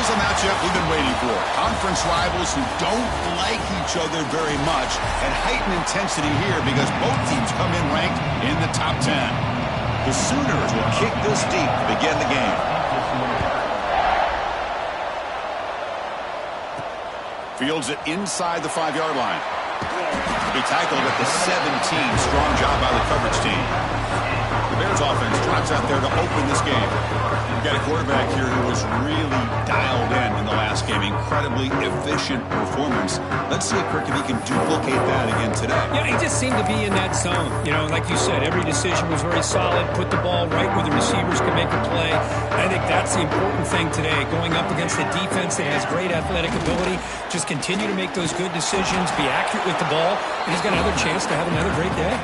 a matchup we've been waiting for. Conference rivals who don't like each other very much, and heightened intensity here because both teams come in ranked in the top 10. The Sooners will kick this deep to begin the game. Fields it inside the 5-yard line. He tackled at the 17. Strong job by the coverage team. The Bears offense trots out there to open this game. We've got a quarterback here who was really dialed in the last game. Incredibly efficient performance. Let's see, Kirk, if he can duplicate that again today. Yeah, he just seemed to be in that zone. You know, like you said, every decision was very solid. Put the ball right where the receivers can make a play. I think that's the important thing today. Going up against a defense that has great athletic ability. Just continue to make those good decisions. Be accurate with the ball. And he's got another chance to have another great day.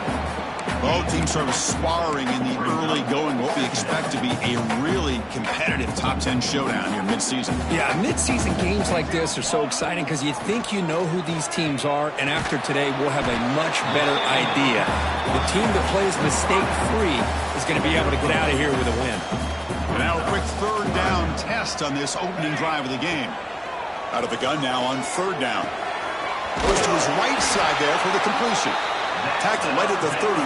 Both teams sort of sparring in the early going. What we expect to be a really competitive top 10 showdown here mid-season. Yeah, mid-season games like this are so exciting because you think you know who these teams are, and after today we'll have a much better idea. The team that plays mistake-free is going to be able to get out of here with a win. And now a quick third down test on this opening drive of the game. Out of the gun now on third down. Goes to his right side there for the completion. Tackle right at the 30.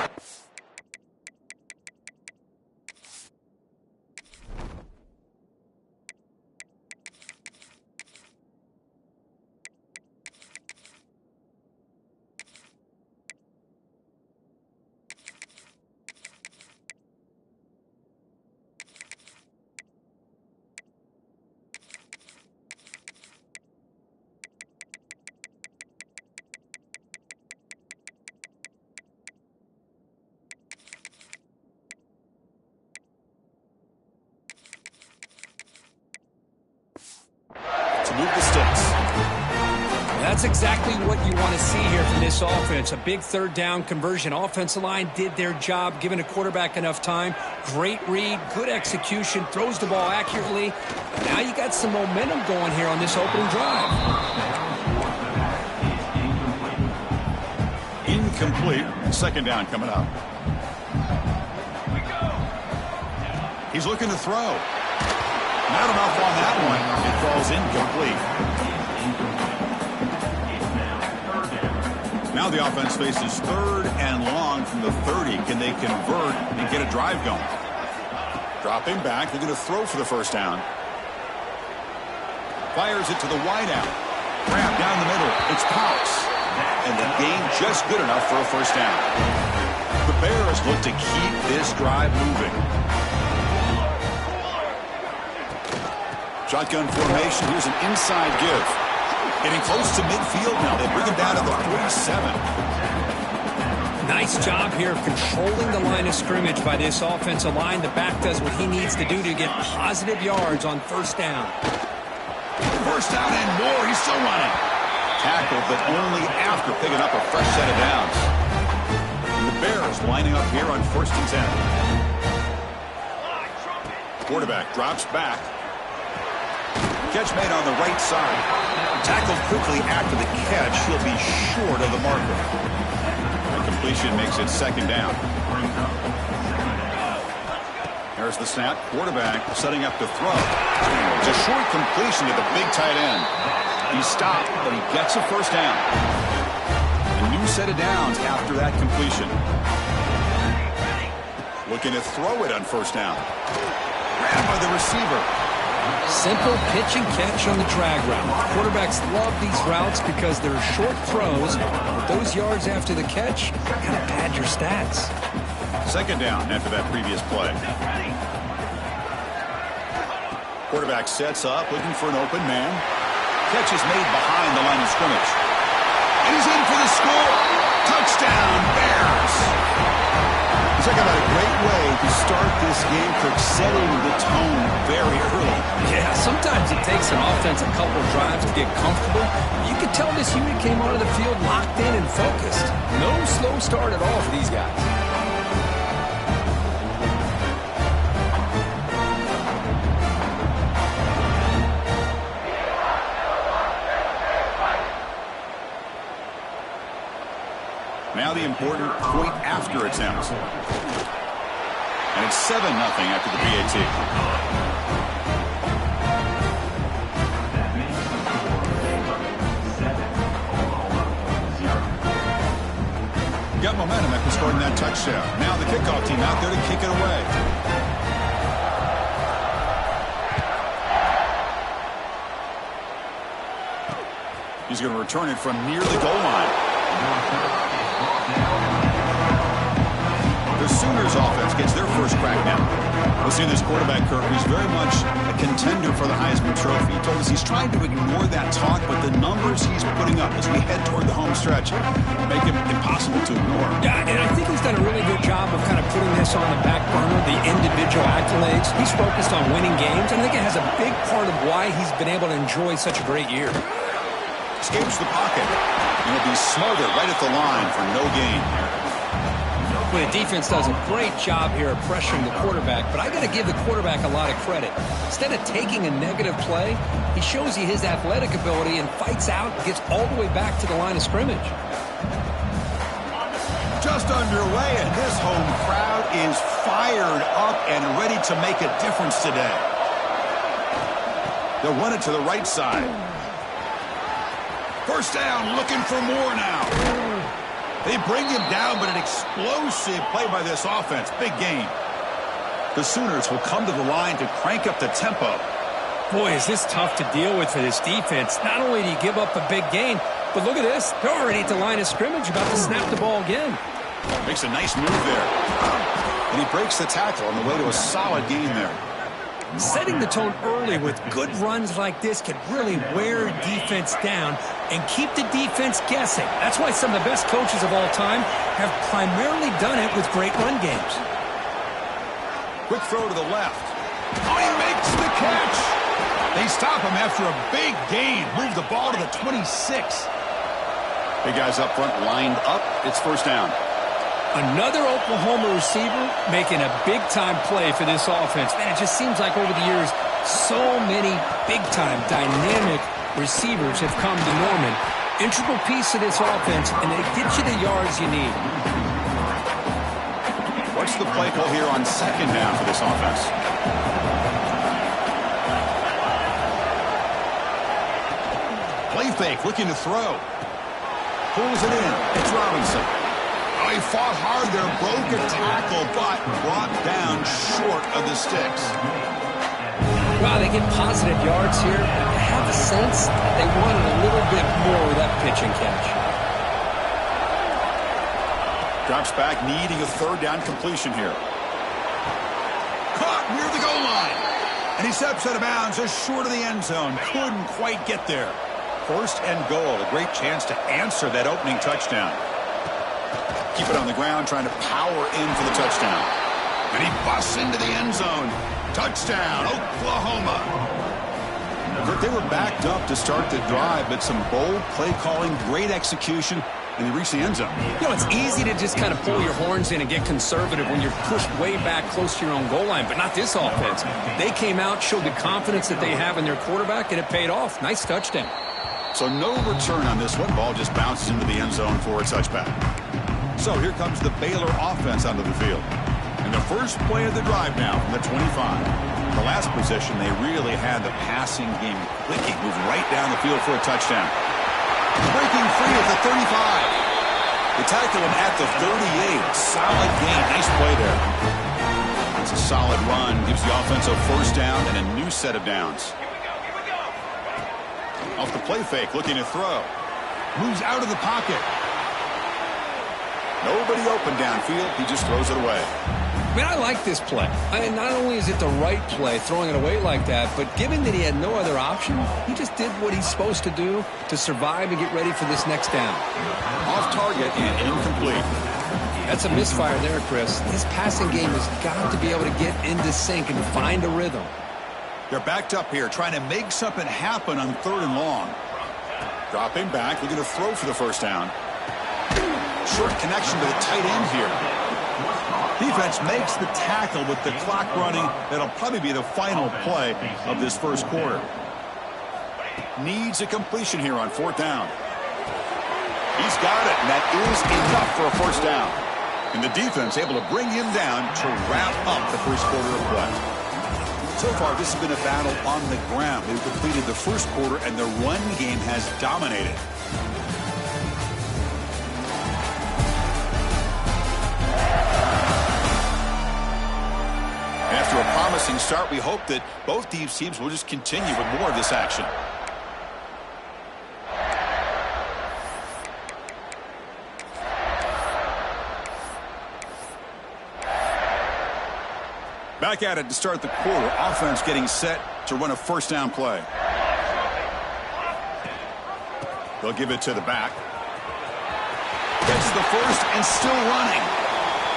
Move the sticks. That's exactly what you want to see here from this offense. A big third down conversion. Offensive line did their job, giving a quarterback enough time. Great read, good execution, throws the ball accurately. Now you got some momentum going here on this opening drive. Incomplete. Second down coming up. He's looking to throw. Not enough on that one. It falls incomplete. Now the offense faces third and long from the 30. Can they convert and get a drive going? Dropping back. They're going to throw for the first down. Fires it to the wideout. Grab down the middle. It's Powers. And the gain just good enough for a first down. The Bears look to keep this drive moving. Shotgun formation. Here's an inside give. Getting close to midfield now. They bring him down to the 47. Nice job here of controlling the line of scrimmage by this offensive line. The back does what he needs to do to get positive yards on first down. First down and more. He's still running. Tackled, but only after picking up a fresh set of downs. And the Bears lining up here on 1st and 10. Quarterback drops back. Catch made on the right side. Tackled quickly after the catch. He'll be short of the marker. The completion makes it second down. There's the snap. Quarterback setting up to throw. It's a short completion to the big tight end. He stopped, but he gets a first down. A new set of downs after that completion. Looking to throw it on first down. Grabbed by the receiver. Simple pitch and catch on the drag route. Quarterbacks love these routes because they're short throws, but those yards after the catch kind of pad your stats. Second down after that previous play. Quarterback sets up, looking for an open man. Catch is made behind the line of scrimmage. And he's in for the score. Touchdown, Bears. Talk about a great way to start this game, Kirk, setting the tone very early. Yeah, sometimes it takes an offense a couple drives to get comfortable. You can tell this unit came onto the field locked in and focused. No slow start at all for these guys. Now the important point after attempt. And it's 7-0 after the PAT. momentum after scoring that touchdown. Now the kickoff team out there to kick it away. He's going to return it from near the goal line. The Sooners offense gets their first crack now. We'll see this quarterback, Kirk, who's very much a contender for the Heisman Trophy. He told us he's trying to ignore that talk, but the numbers he's putting up as we head toward the home stretch make it impossible to ignore. Yeah, and I think he's done a really good job of kind of putting this on the back burner, the individual accolades. He's focused on winning games, and I think it has a big part of why he's been able to enjoy such a great year. Escapes the pocket. And he'll be smothered right at the line for no gain. Well, the defense does a great job here of pressuring the quarterback, but I got to give the quarterback a lot of credit. Instead of taking a negative play, he shows you his athletic ability and fights out and gets all the way back to the line of scrimmage. Just underway, and this home crowd is fired up and ready to make a difference today. They'll run it to the right side. First down, looking for more now. They bring him down, but an explosive play by this offense. Big gain. The Sooners will come to the line to crank up the tempo. Boy, is this tough to deal with for this defense. Not only do you give up a big gain, but look at this. They're already at the line of scrimmage, about to snap the ball again. Makes a nice move there. And he breaks the tackle on the way to a solid gain there. Setting the tone early with good runs like this can really wear defense down and keep the defense guessing. That's why some of the best coaches of all time have primarily done it with great run games. Quick throw to the left. Oh, he makes the catch. They stop him after a big gain. Move the ball to the 26. Big guys up front lined up. It's first down. Another Oklahoma receiver making a big-time play for this offense. Man, it just seems like over the years, so many big-time, dynamic receivers have come to Norman. Integral piece of this offense, and they get you the yards you need. What's the play call here on second down for this offense? Play fake, looking to throw. Pulls it in. It's Robinson. Oh, he fought hard there, broke a tackle, but brought down short of the sticks. Wow, they get positive yards here. I have a sense they wanted a little bit more with that pitch and catch. Drops back, needing a third down completion here. Caught near the goal line. And he steps out of bounds just short of the end zone. Couldn't quite get there. First and goal, a great chance to answer that opening touchdown. Keep it on the ground, trying to power in for the touchdown. And he busts into the end zone. Touchdown, Oklahoma. They were backed up to start the drive, but some bold play calling, great execution, and they reached the end zone. You know, it's easy to just kind of pull your horns in and get conservative when you're pushed way back close to your own goal line, but not this offense. They came out, showed the confidence that they have in their quarterback, and it paid off. Nice touchdown. So no return on this one. Ball just bounces into the end zone for a touchback. So here comes the Baylor offense onto the field. And the first play of the drive now from the 25. The last possession, they really had the passing game clicking. Moved right down the field for a touchdown. Breaking free at the 35. They tackle him at the 38. Solid gain. Nice play there. It's a solid run. Gives the offense a first down and a new set of downs. Off the play fake, looking to throw. Moves out of the pocket. Nobody open downfield. He just throws it away. I mean, I like this play. I mean, not only is it the right play, throwing it away like that, but given that he had no other option, he just did what he's supposed to do to survive and get ready for this next down. Off target and incomplete. That's a misfire there, Chris. His passing game has got to be able to get into sync and find a rhythm. They're backed up here, trying to make something happen on third and long. Dropping back, looking to throw for the first down. Short connection to the tight end here. Defense makes the tackle with the clock running. That'll probably be the final play of this first quarter. Needs a completion here on fourth down. He's got it, and that is enough for a first down. And the defense able to bring him down to wrap up the first quarter of play. So far, this has been a battle on the ground. They've completed the first quarter, and the run game has dominated. exciting start. We hope that both these teams will just continue with more of this action. Back at it to start the quarter. Offense getting set to run a first down play. They'll give it to the back. Gets the first and still running.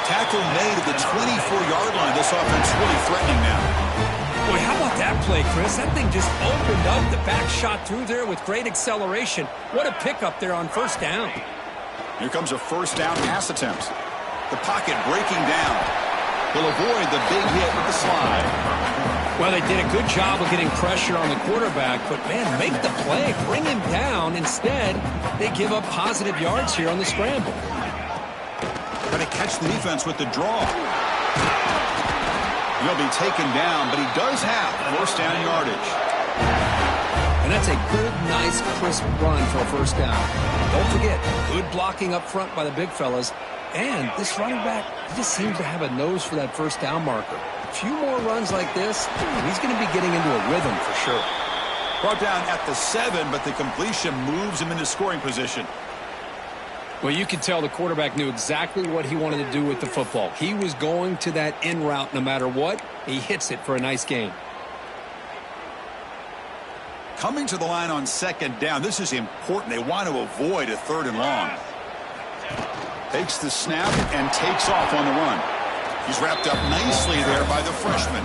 Tackle made at the 24-yard line. This offense really threatening now. Boy, how about that play, Chris? That thing just opened up. The back shot through there with great acceleration. What a pickup there on first down. Here comes a first down pass attempt. The pocket breaking down. They'll avoid the big hit with the slide. Well, they did a good job of getting pressure on the quarterback, but, man, make the play. Bring him down. Instead, they give up positive yards here on the scramble. Trying to catch the defense with the draw. He'll be taken down, but he does have first down yardage. And that's a good, nice, crisp run for a first down. Don't forget, good blocking up front by the big fellas. And this running back, he just seems to have a nose for that first down marker. A few more runs like this, and he's going to be getting into a rhythm for sure. Brought down at the 7, but the completion moves him into scoring position. Well, you could tell the quarterback knew exactly what he wanted to do with the football. He was going to that in route no matter what. He hits it for a nice gain. Coming to the line on second down. This is important. They want to avoid a third and long. Takes the snap and takes off on the run. He's wrapped up nicely there by the freshman.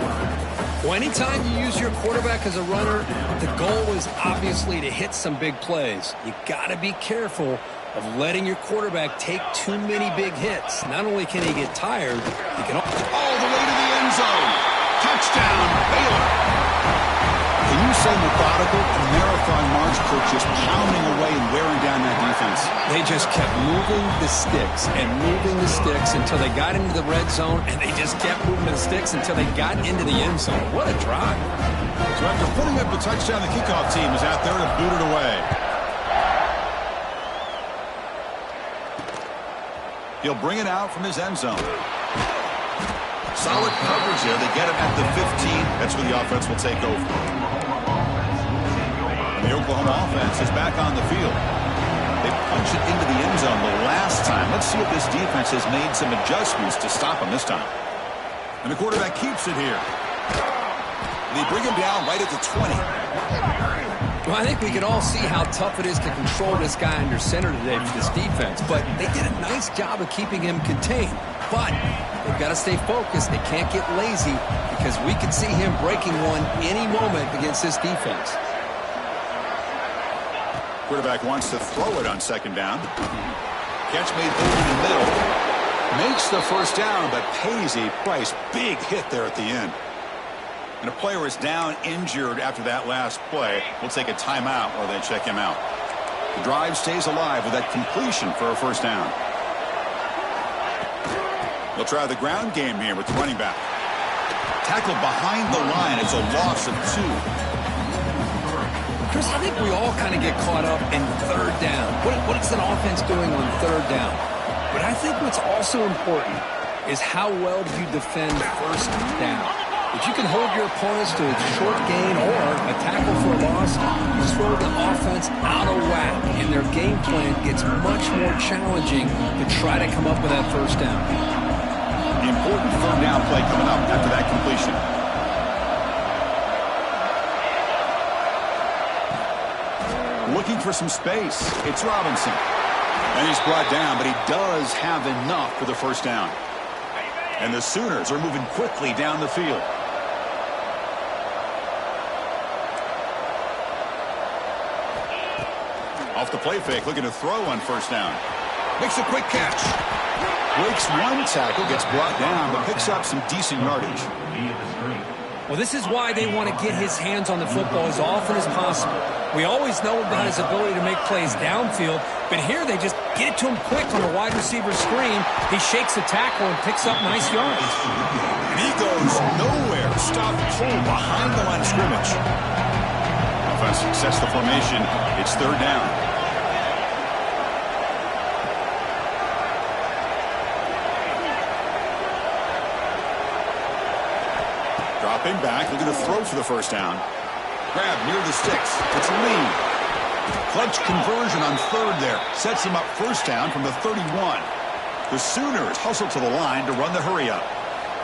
Well, anytime you use your quarterback as a runner, the goal is obviously to hit some big plays. You got to be careful of letting your quarterback take too many big hits. Not only can he get tired, he can all the way to the end zone. Touchdown, Baylor. Can you say methodical? A marathon march coach just pounding away and wearing down that defense. They just kept moving the sticks and moving the sticks until they got into the red zone, and they just kept moving the sticks until they got into the end zone. What a drive. So after putting up the touchdown, the kickoff team is out there to boot it away. He'll bring it out from his end zone. Solid coverage there. They get him at the 15. That's where the offense will take over. The Oklahoma offense is back on the field. They punch it into the end zone the last time. Let's see if this defense has made some adjustments to stop him this time. And the quarterback keeps it here. They bring him down right at the 20. Well, I think we can all see how tough it is to control this guy under center today for this defense. But they did a nice job of keeping him contained. But they've got to stay focused. They can't get lazy because we could see him breaking one any moment against this defense. Quarterback wants to throw it on second down. Catch made over the middle. Makes the first down, but pays a price. Big hit there at the end. And a player is down injured after that last play. We'll take a timeout while they check him out. The drive stays alive with that completion for a first down. They'll try the ground game here with the running back. Tackled behind the line. It's a loss of 2. Chris, I think we all kind of get caught up in third down. What is an offense doing on third down? But I think what's also important is how well do you defend first down. If you can hold your opponents to a short gain or a tackle for a loss, you throw the offense out of whack, and their game plan gets much more challenging to try to come up with that first down. The important third down play coming up after that completion. Looking for some space. It's Robinson. And he's brought down, but he does have enough for the first down. And the Sooners are moving quickly down the field. Off the play fake, looking to throw on first down. Makes a quick catch. Breaks one tackle, gets brought down, but picks up some decent yardage. Well, this is why they want to get his hands on the football as often as possible. We always know about his ability to make plays downfield, but here they just get it to him quick on the wide receiver screen. He shakes the tackle and picks up nice yards. And he goes nowhere. Stopped cold behind the line of scrimmage. Offense sets the formation. It's third down. Stepping back, looking to throw for the first down. Grab near the sticks. It's Lee. Clutch conversion on third there. Sets him up first down from the 31. The Sooners hustle to the line to run the hurry up.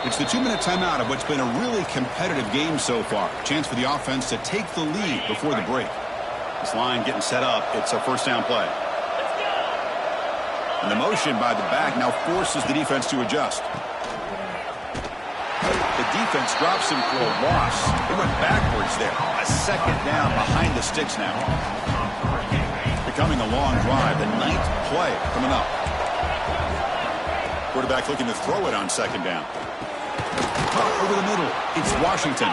It's the 2-minute timeout of what's been a really competitive game so far. Chance for the offense to take the lead before the break. This line getting set up. It's a first down play. And the motion by the back now forces the defense to adjust. The defense drops him for a loss. They went backwards there. A second down behind the sticks now. Becoming a long drive. The 9th play coming up. Quarterback looking to throw it on second down. Over the middle. It's Washington.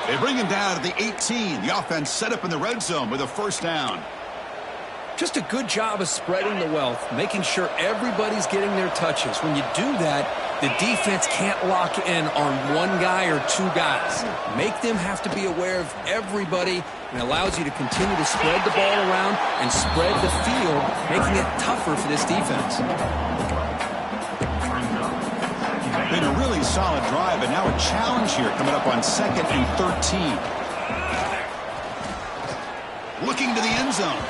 They bring him down to the 18. The offense set up in the red zone with a first down. Just a good job of spreading the wealth, making sure everybody's getting their touches. When you do that, the defense can't lock in on one guy or two guys. Make them have to be aware of everybody, and allows you to continue to spread the ball around and spread the field, making it tougher for this defense. Been a really solid drive, and now a challenge here coming up on 2nd and 13. Looking to the end zone.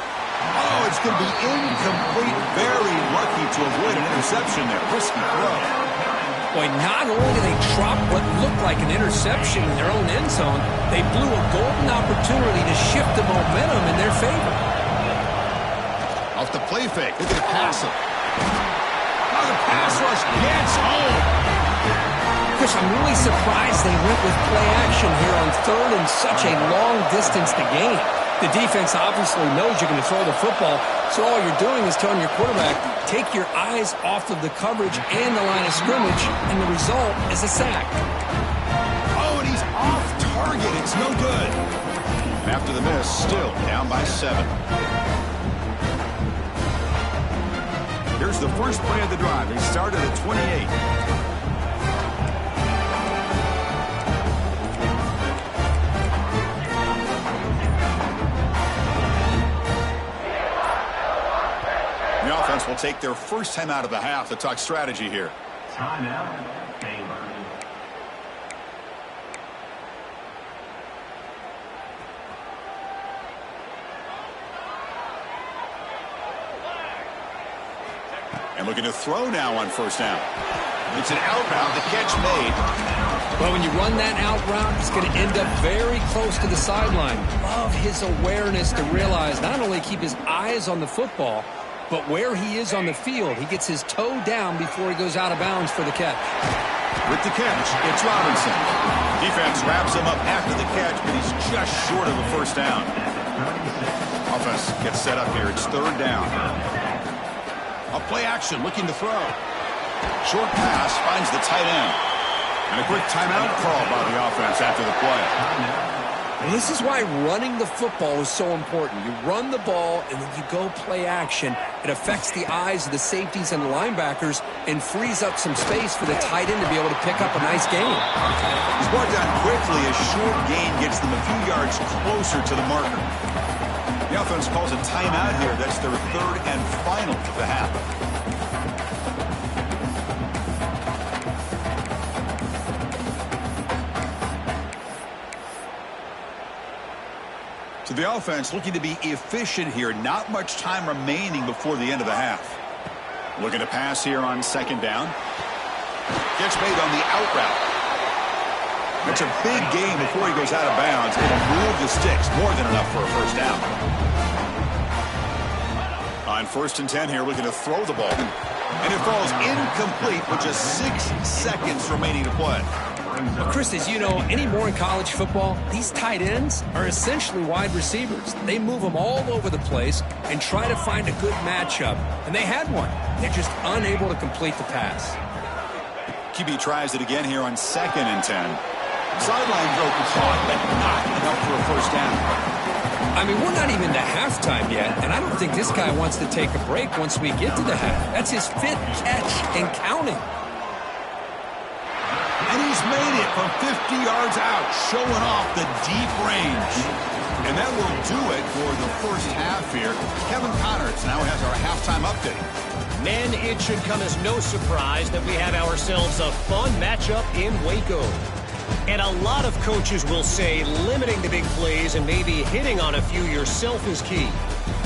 Oh, it's going to be incomplete. Very lucky to avoid an interception there. Risky throw. Boy, not only did they drop what looked like an interception in their own end zone, they blew a golden opportunity to shift the momentum in their favor. Off the play fake. Look at the pass. Oh, the pass rush gets home. Chris, I'm really surprised they went with play action here on third and such a long distance to gain. The defense obviously knows you're going to throw the football, so all you're doing is telling your quarterback, take your eyes off of the coverage and the line of scrimmage, and the result is a sack. Oh, and he's off target. It's no good. And after the miss, still down by 7. Here's the first play of the drive. They started at 28. The offense will take their first time out of the half to talk strategy here. Timeout. And looking to throw now on first down. It's an out route. The catch made. Well, when you run that out route, it's going to end up very close to the sideline. Love his awareness to realize not only keep his eyes on the football, but where he is on the field, he gets his toe down before he goes out of bounds for the catch. With the catch, it's Robinson. Defense wraps him up after the catch, but he's just short of a first down. Offense gets set up here. It's third down. A play action, looking to throw. Short pass finds the tight end. And a quick timeout call by the offense after the play. And this is why running the football is so important. You run the ball, and then you go play action. It affects the eyes of the safeties and the linebackers and frees up some space for the tight end to be able to pick up a nice gain. He's brought down quickly. A short gain gets them a few yards closer to the marker. The offense calls a timeout here. That's their third and final of the half. So the offense looking to be efficient here. Not much time remaining before the end of the half. Looking to pass here on second down. Gets made on the out route. It's a big gain before he goes out of bounds. It'll move the sticks. More than enough for a first down. On 1st and 10 here, looking to throw the ball. And it falls incomplete with just 6 seconds remaining to play. Well, Chris, as you know, anymore in college football, these tight ends are essentially wide receivers. They move them all over the place and try to find a good matchup. And they had one. They're just unable to complete the pass. QB tries it again here on 2nd and 10. Sideline broken caught, but not enough for a first down. I mean, we're not even to halftime yet, and I don't think this guy wants to take a break once we get to the half. That's his 5th catch and counting. And he's made it from 50 yards out, showing off the deep range. And that will do it for the first half here. Kevin Connors now has our halftime update. Men, it should come as no surprise that we have ourselves a fun matchup in Waco. And a lot of coaches will say limiting the big plays and maybe hitting on a few yourself is key.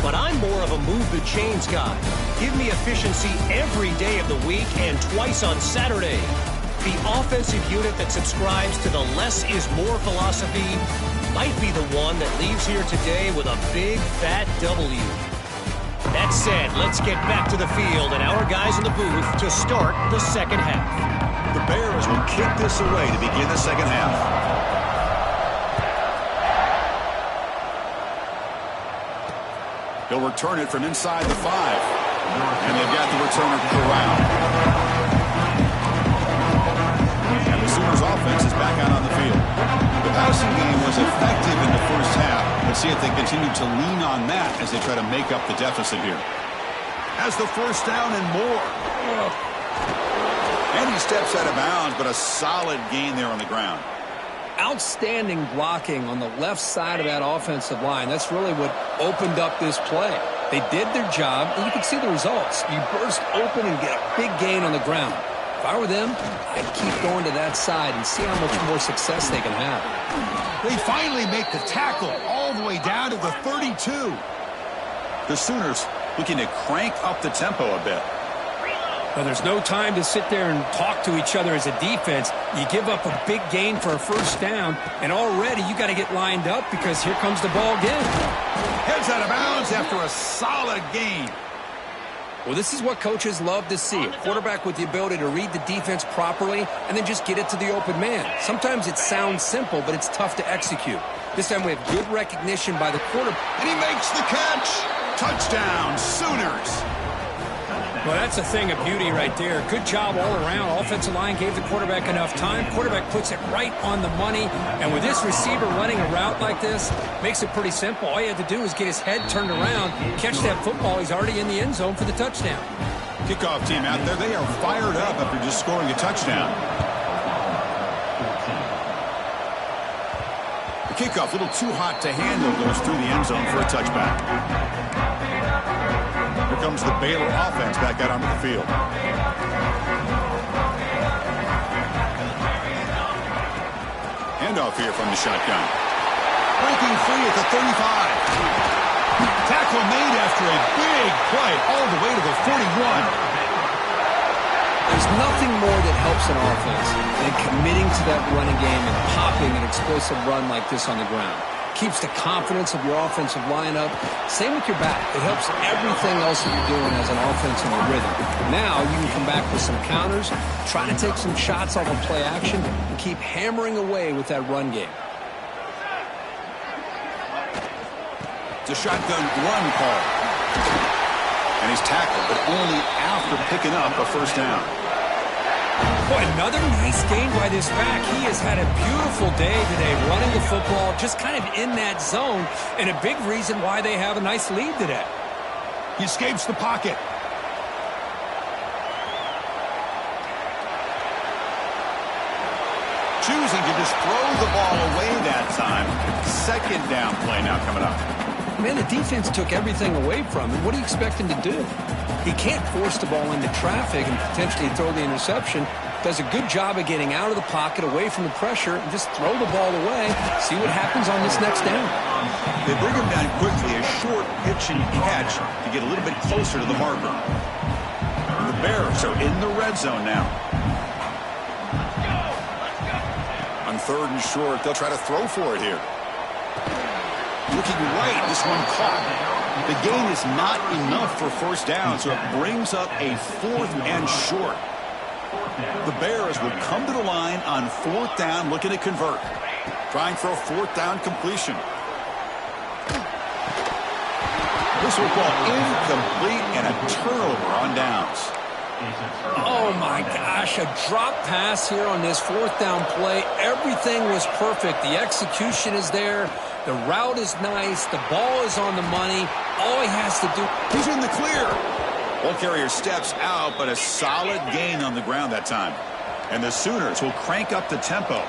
But I'm more of a move the chains guy. Give me efficiency every day of the week and twice on Saturday. The offensive unit that subscribes to the less is more philosophy might be the one that leaves here today with a big fat W. That said, let's get back to the field and our guys in the booth to start the second half. The Bears will kick this away to begin the second half. He'll return it from inside the 5. And they've got the returner corralled. And the Sooners offense is back out on the field. The passing game was effective in the first half. Let's see if they continue to lean on that as they try to make up the deficit here. Has the first down and more. And he steps out of bounds, but a solid gain there on the ground. Outstanding blocking on the left side of that offensive line. That's really what opened up this play. They did their job, and you can see the results. You burst open and get a big gain on the ground. If I were them, I'd keep going to that side and see how much more success they can have. They finally make the tackle all the way down to the 32. The Sooners looking to crank up the tempo a bit. Well, there's no time to sit there and talk to each other as a defense. You give up a big gain for a first down, and already you got to get lined up because here comes the ball again. Heads out of bounds after a solid gain. Well, this is what coaches love to see. A quarterback with the ability to read the defense properly and then just get it to the open man. Sometimes it sounds simple, but it's tough to execute. This time we have good recognition by the quarterback. And he makes the catch. Touchdown, Sooners. Well, that's a thing of beauty right there. Good job all around. Offensive line gave the quarterback enough time. Quarterback puts it right on the money. And with this receiver running a route like this, makes it pretty simple. All you have to do is get his head turned around, catch that football. He's already in the end zone for the touchdown. Kickoff team out there. They are fired up after just scoring a touchdown. The kickoff, a little too hot to handle, goes through the end zone for a touchback. Here comes the Baylor offense back out onto the field. Handoff here from the shotgun. Breaking free at the 35. Tackle made after a big play all the way to the 41. There's nothing more that helps an offense than committing to that running game and popping an explosive run like this on the ground. Keeps the confidence of your offensive lineup. Same with your back. It helps everything else that you're doing as an offense in the rhythm. Now you can come back with some counters, try to take some shots off of play action, and keep hammering away with that run game. It's a shotgun run call. And he's tackled, but only after picking up a first down. Boy, another nice gain by this back. He has had a beautiful day today running the football, just kind of in that zone, and a big reason why they have a nice lead today. He escapes the pocket. Choosing to just throw the ball away that time. Second down play now coming up. Man, the defense took everything away from him. What do you expect him to do? He can't force the ball into traffic and potentially throw the interception. Does a good job of getting out of the pocket, away from the pressure, and just throw the ball away. See what happens on this next down. They bring him down quickly, a short pitch and catch to get a little bit closer to the marker. The Bears are in the red zone now. On third and short, they'll try to throw for it here. Looking right, this one caught. The gain is not enough for first down, so it brings up a fourth and short. The Bears would come to the line on fourth down, looking to convert. Trying for a fourth down completion. This will fall incomplete and a turnover on downs. Oh, my gosh, a drop pass here on this fourth down play. Everything was perfect. The execution is there. The route is nice. The ball is on the money. All he has to do. He's in the clear. Ball carrier steps out, but a solid gain on the ground that time. And the Sooners will crank up the tempo.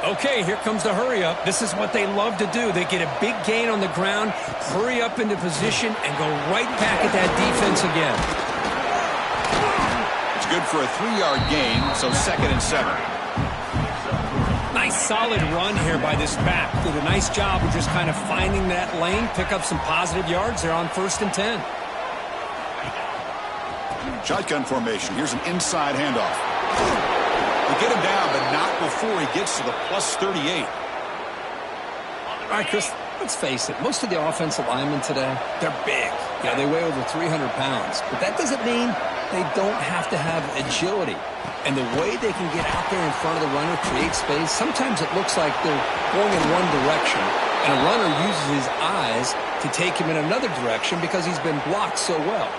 Okay, here comes the hurry up. This is what they love to do. They get a big gain on the ground, hurry up into position, and go right back at that defense again. It's good for a 3-yard gain, so 2nd and 7. Nice solid run here by this back. Did a nice job of just kind of finding that lane, pick up some positive yards there on 1st and 10. Shotgun formation. Here's an inside handoff. They get him down, but not before he gets to the plus 38. All right, Chris, let's face it. Most of the offensive linemen today, they're big. Yeah, they weigh over 300 pounds. But that doesn't mean they don't have to have agility. And the way they can get out there in front of the runner, create space, sometimes it looks like they're going in one direction, and a runner uses his eyes to take him in another direction because he's been blocked so well.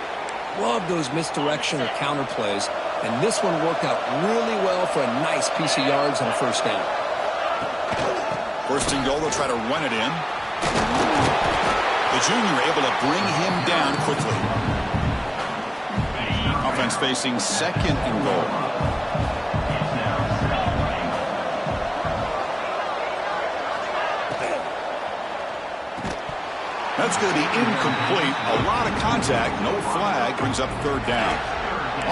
Love those misdirection or counter plays, and this one worked out really well for a nice piece of yards on a 1st down. 1st and goal, they'll try to run it in. The junior able to bring him down quickly. Offense facing 2nd and goal. That's going to be incomplete. A lot of contact. No flag. Brings up 3rd down.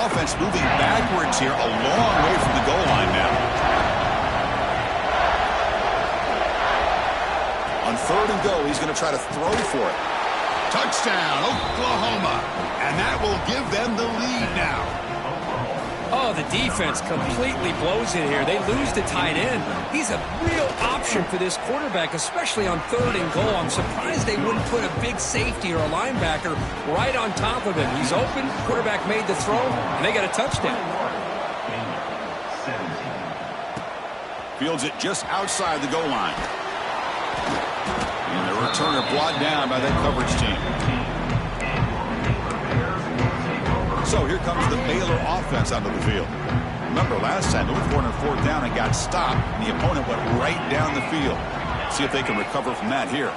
Offense moving backwards here. A long way from the goal line now. On 3rd and go, he's going to try to throw for it. Touchdown, Oklahoma. And that will give them the lead now. Oh, the defense completely blows it here. They lose the tight end. He's a real option for this quarterback, especially on 3rd and goal. I'm surprised they wouldn't put a big safety or a linebacker right on top of him. He's open, quarterback made the throw, and they got a touchdown. Fields it just outside the goal line. And the returner brought down by that coverage team. So here comes the Baylor offense onto the field. Remember, last time they were going on 4th down and got stopped, and the opponent went right down the field. See if they can recover from that here.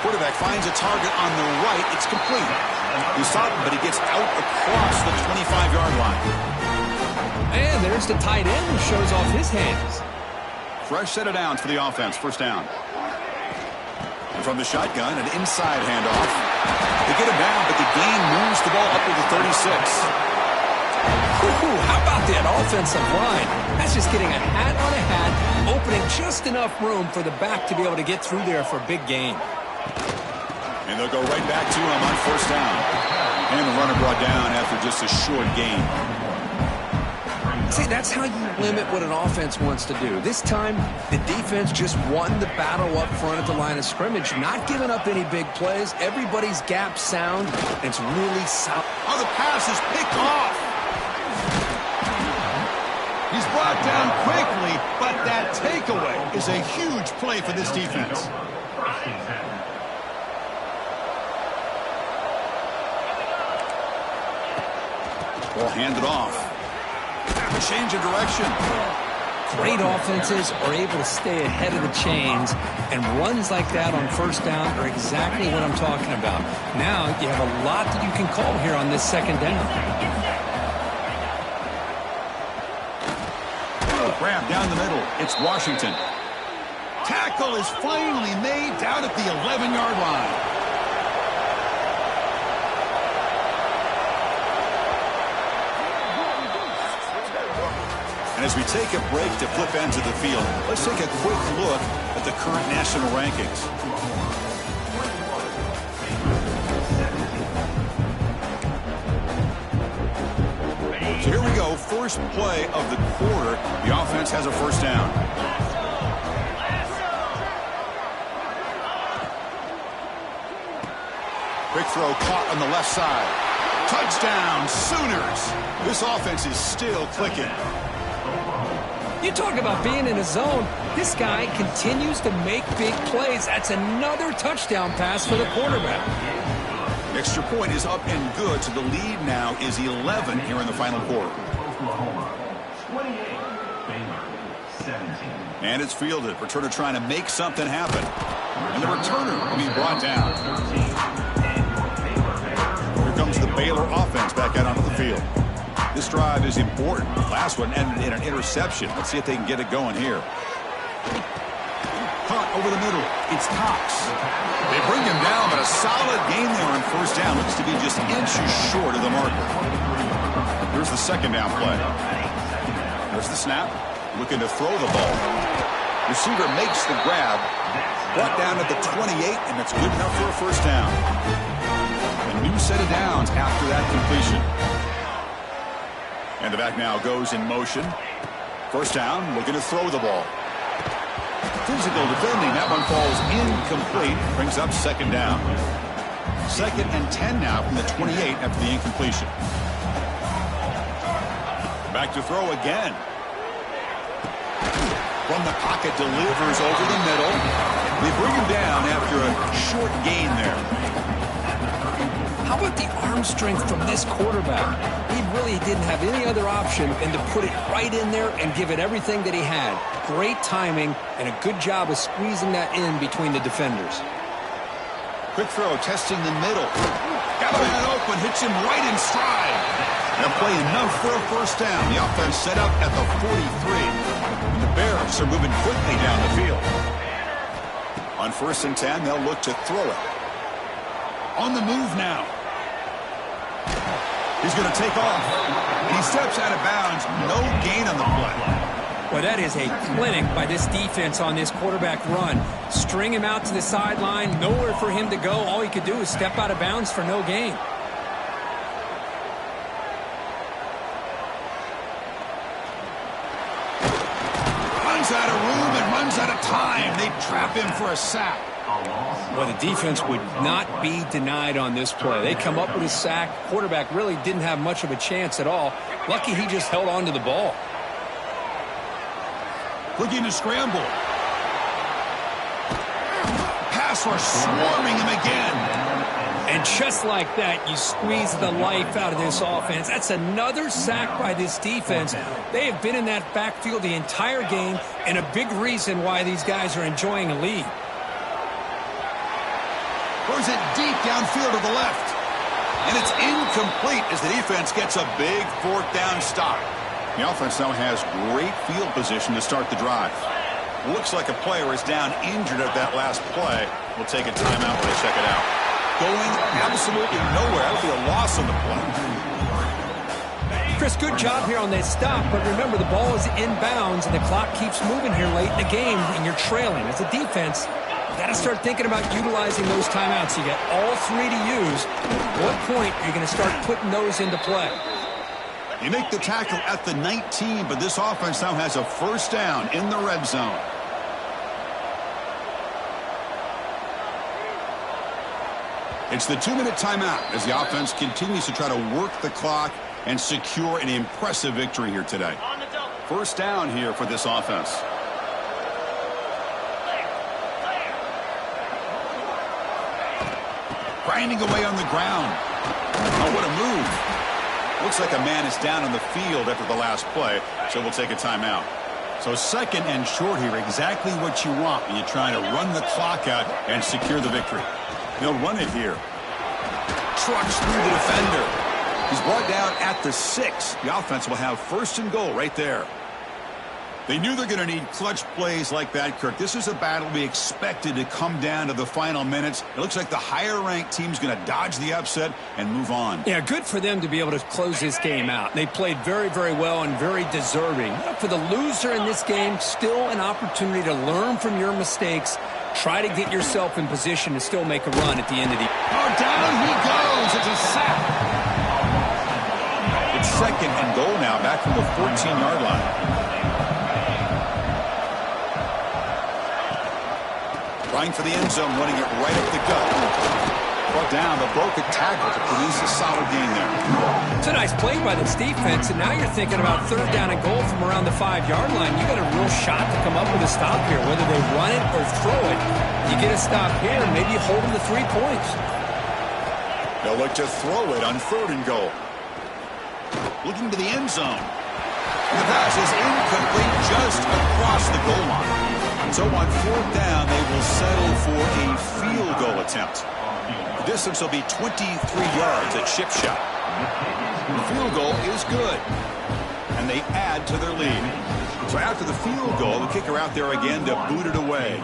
Quarterback finds a target on the right. It's complete. He stopped him, but he gets out across the 25-yard line. And there's the tight end who shows off his hands. Fresh set of downs for the offense. 1st down. And from the shotgun, an inside handoff. They get him down, but the gain moves the ball up to the 36. Ooh, how about that offensive line? That's just getting a hat on a hat, opening just enough room for the back to be able to get through there for a big gain. And they'll go right back to him on 1st down. And the runner brought down after just a short gain. See, that's how you limit what an offense wants to do. This time, the defense just won the battle up front at the line of scrimmage, not giving up any big plays. Everybody's gap sound. It's really sound. Oh, the pass is picked off. He's brought down quickly, but that takeaway is a huge play for this defense. Ball handed off. Change of direction. Great offenses are able to stay ahead of the chains, and runs like that on 1st down are exactly what I'm talking about. Now you have a lot that you can call here on this 2nd down. Grab down the middle. It's Washington. Tackle is finally made down at the 11-yard line. And as we take a break to flip ends of the field, let's take a quick look at the current national rankings. So here we go, first play of the quarter. The offense has a 1st down. Quick throw caught on the left side. Touchdown, Sooners. This offense is still clicking. You talk about being in a zone. This guy continues to make big plays. That's another touchdown pass for the quarterback. Extra point is up and good, so the lead now is 11 here in the final quarter. And it's fielded. Returner trying to make something happen. And the returner will be brought down. Here comes the Baylor offense back out onto the field. This drive is important. The last one ended in an interception. Let's see if they can get it going here. Caught over the middle. It's Cox. They bring him down, but a solid gain there on 1st down. Looks to be just inches short of the marker. Here's the 2nd down play. There's the snap. looking to throw the ball. Receiver makes the grab. Brought down at the 28, and that's good enough for a first down. A new set of downs after that completion. And the back now goes in motion. First down, looking to throw the ball. Physical defending. That one falls incomplete. Brings up second down. 2nd and 10 now from the 28 after the incompletion. Back to throw again. From the pocket, delivers over the middle. They bring him down after a short gain there. How about the arm strength from this quarterback? He really didn't have any other option than to put it right in there and give it everything that he had. Great timing and a good job of squeezing that in between the defenders. Quick throw, testing the middle. Got a man open, hits him right in stride. They'll play enough for a first down. The offense set up at the 43. And the Bears are moving quickly down the field. On 1st and 10, they'll look to throw it. On the move now. He's going to take off. He steps out of bounds. No gain on the play. Well, that is a clinic by this defense on this quarterback run. String him out to the sideline. Nowhere for him to go. All he could do is step out of bounds for no gain. Runs out of room and runs out of time. They trap him for a sack. Well, the defense would not be denied on this play. They come up with a sack. Quarterback really didn't have much of a chance at all. Lucky he just held on to the ball. Looking to scramble. Pass rush swarming him again. And just like that, you squeeze the life out of this offense. That's another sack by this defense. They have been in that backfield the entire game, and a big reason why these guys are enjoying a lead. Throws it deep downfield to the left. And it's incomplete as the defense gets a big 4th down stop. The offense now has great field position to start the drive. Looks like a player is down injured at that last play. We'll take a timeout when they check it out. Going absolutely nowhere. That'll be a loss on the play. Chris, good job here on that stop, but remember the ball is inbounds and the clock keeps moving here late in the game and you're trailing. As a defense, you got to start thinking about utilizing those timeouts. You got all 3 to use. At what point are you going to start putting those into play? You make the tackle at the 19, but this offense now has a first down in the red zone. It's the 2-minute timeout as the offense continues to try to work the clock and secure an impressive victory here today. First down here for this offense. Grinding away on the ground. Oh, what a move. Looks like a man is down on the field after the last play, so we'll take a timeout. So 2nd and short here, exactly what you want when you're trying to run the clock out and secure the victory. They'll run it here. Trucks through the defender. He's brought down at the 6. The offense will have 1st and goal right there. They knew they're going to need clutch plays like that, Kirk. This is a battle we expected to come down to the final minutes. It looks like the higher-ranked team's going to dodge the upset and move on. Yeah, good for them to be able to close this game out. They played very, very well and very deserving. For the loser in this game, still an opportunity to learn from your mistakes. Try to get yourself in position to still make a run at the end of the... Oh, down he goes. It's a sack. It's 2nd and goal now, back from the 14-yard line. Trying for the end zone, running it right up the gut. Brought down, but broke a tackle to produce a solid gain there. It's a nice play by this defense, and now you're thinking about 3rd down and goal from around the 5-yard line. You got a real shot to come up with a stop here, whether they run it or throw it. You get a stop here, and maybe you hold them to 3 points. They'll look to throw it on 3rd and goal. Looking to the end zone. And the pass is incomplete just across the goal line. So on 4th down, they will settle for a field goal attempt. The distance will be 23 yards at chip shot. The field goal is good, and they add to their lead. So after the field goal, the kicker out there again to boot it away.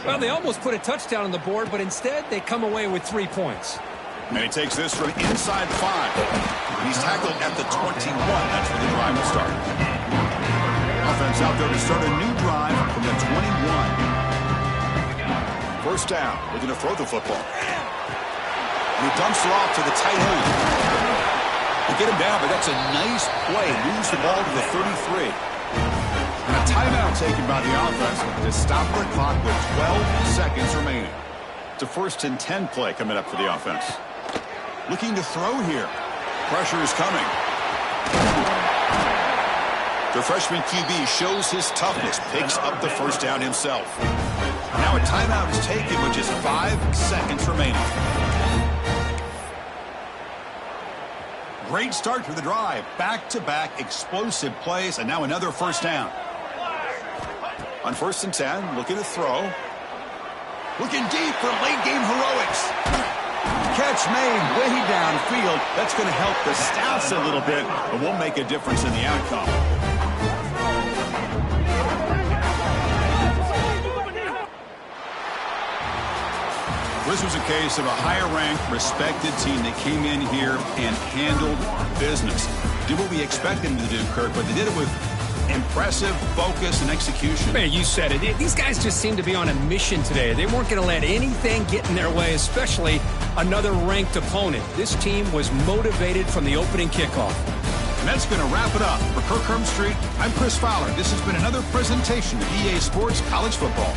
Well, they almost put a touchdown on the board, but instead they come away with 3 points. And he takes this from inside 5. He's tackled at the 21. That's where the drive will start. offense out there to start a new drive from the 21. First down, looking to throw the football. And he dumps it off to the tight end. They get him down, but that's a nice play. Moves the ball to the 33. And a timeout taken by the offense to stop the clock with 12 seconds remaining. It's a 1st and 10 play coming up for the offense. Looking to throw here. Pressure is coming. The freshman QB shows his toughness, picks up the first down himself. Now a timeout is taken with just 5 seconds remaining. Great start to the drive. Back-to-back explosive plays, and now another first down. On 1st and 10, looking to throw. Looking deep for late-game heroics. Catch made way downfield. That's going to help the stats a little bit, but won't make a difference in the outcome. This was a case of a higher-ranked, respected team that came in here and handled business. Did what we expected them to do, Kirk, but they did it with impressive focus and execution. Man, you said it. These guys just seem to be on a mission today. They weren't going to let anything get in their way, especially another ranked opponent. This team was motivated from the opening kickoff. And that's going to wrap it up. For Kirk Herbstreit, I'm Chris Fowler. This has been another presentation of EA Sports College Football.